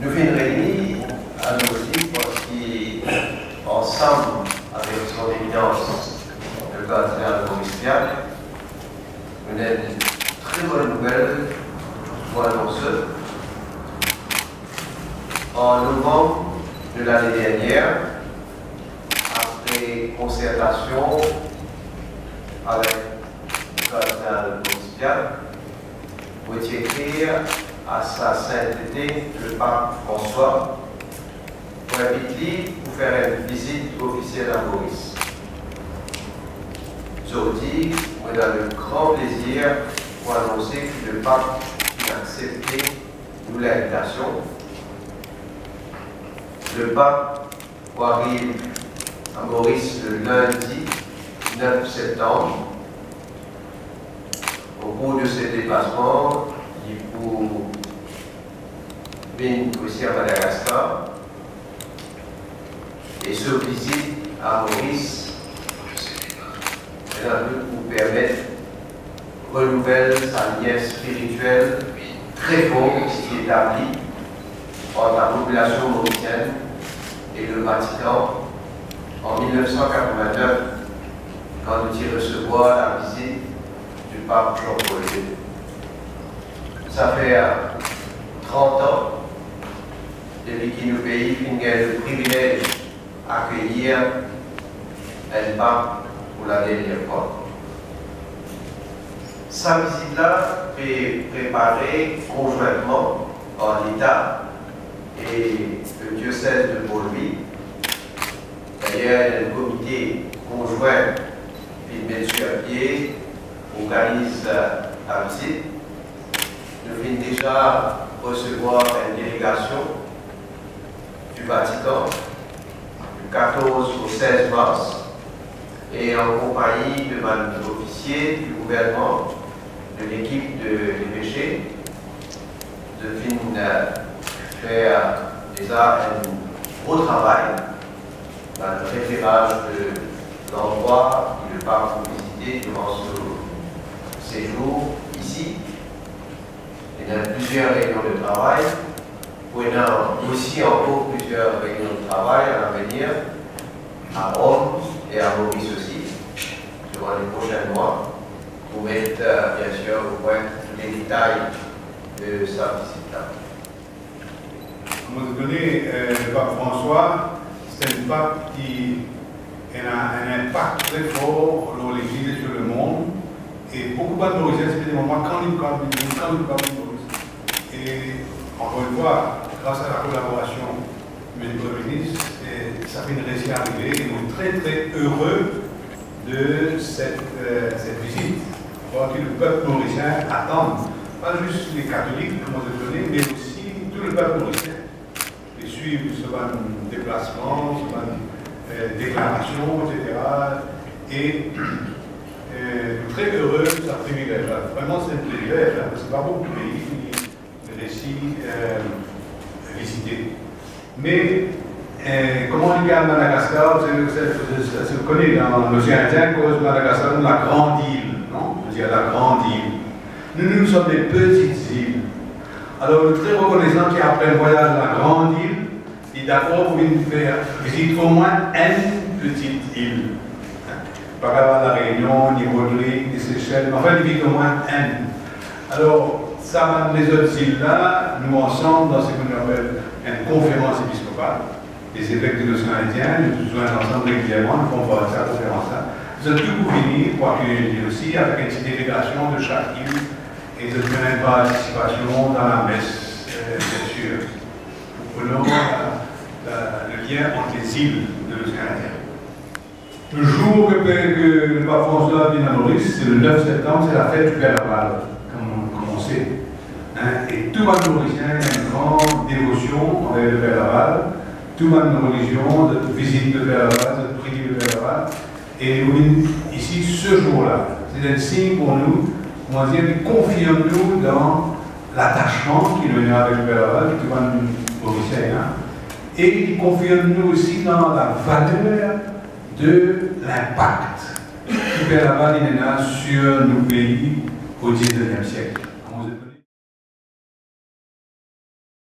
Nous finissons réunis à nous aussi parce qu'ensemble, avec son éminence, le cardinal Maurice Piac, nous avons une très bonne nouvelle pour annoncer. En novembre de l'année dernière, après concertation avec le cardinal Maurice Piac, vous écrire à sa sainteté, le pape François, pour inviter pour faire une visite officielle à Maurice. Aujourd'hui, on a le grand plaisir pour annoncer que le pape a accepté l'invitation. Le pape arrive à Maurice le lundi 9 septembre. Au cours de ce déplacement, il faut venir aussi à Madagascar. Et ce visite à Maurice pour permettre de renouveler sa lien spirituelle très forte qui est établie entre la population mauricienne et le Vatican en 1989, quand nous y recevoir la visite du pape Jean-Paul II. Ça fait 30 ans depuis que nos pays ont le privilège d'accueillir un pape pour la dernière fois. Sa visite-là est préparée conjointement par l'État et le diocèse de Port-Louis. D'ailleurs, le comité conjoint qui met sur pied organise la visite. Nous venons déjà recevoir une délégation du Vatican du 14 au 16 mars et en compagnie de officiers du gouvernement, de l'équipe de l'évêché, de faire déjà un gros travail dans le référage de l'endroit que le pape a visité durant ce séjour ici. Il y a plusieurs réunions de travail. Il y a aussi encore plusieurs réunions de travail à venir à Rome et à Maurice aussi, durant les prochains mois, pour mettre bien sûr au point tous les détails de sa visite-là. Comme vous connaissez, le pape François, c'est un pape qui a un impact très fort sur l'Église et sur le monde. Et beaucoup de Mauriciens, spécialement moi, quand ils parlent de Maurice. Et encore une fois, grâce à la collaboration du Premier ministre, ça fait une réussite arrivée et nous sommes très très heureux de cette visite. Parce que le peuple mauricien attend, pas juste les catholiques, comme vous le mais aussi tout le peuple mauricien. Ils suivent ce déplacement, ce déclaration, etc. Et très heureux de sa privilège. Vraiment, c'est un privilège, parce que pas beaucoup de pays qui réussit visiter. Mais comment on dit à Madagascar, vous connaissez dans l'océan Indien, cause Madagascar, la grande île, non? Je veux dire la grande île. Nous sommes des petites îles. Alors, le très reconnaissant qui après le voyage à la grande île, il est d'accord pour venir faire visiter au moins une petite île. Pas grave la Réunion, ni Rodrigue, ni Seychelles, mais enfin, il visite au moins une. Alors, ça, les autres îles-là, nous ensemble, dans ce qu'on appelle une conférence épiscopale, les évêques de l'océan Indien, nous joignons ensemble régulièrement, nous font cette conférence-là. Nous avons tout pour venir, pour accueillir aussi, avec une petite délégation de chaque île, et de faire une participation dans la messe, bien sûr. Pour le lien entre les îles de l'océan Indien. Le jour que le pape François vient à Maurice, c'est le 9 septembre, c'est la fête du Père Laval, comme on sait. Et tout le monde mauricien a une grande dévotion envers le Père Laval. Tout le monde religion, de visite le Père Laval, de prier le Père Laval. Et nous, ici, ce jour-là, c'est un signe pour nous, on va dire, qui confirme-nous dans l'attachement qu'il y a avec le Père Laval, que tout le monde mauricien a. Et qui confirme-nous aussi dans la valeur de l'impact que Père Laval a sur nos pays au XIXe siècle.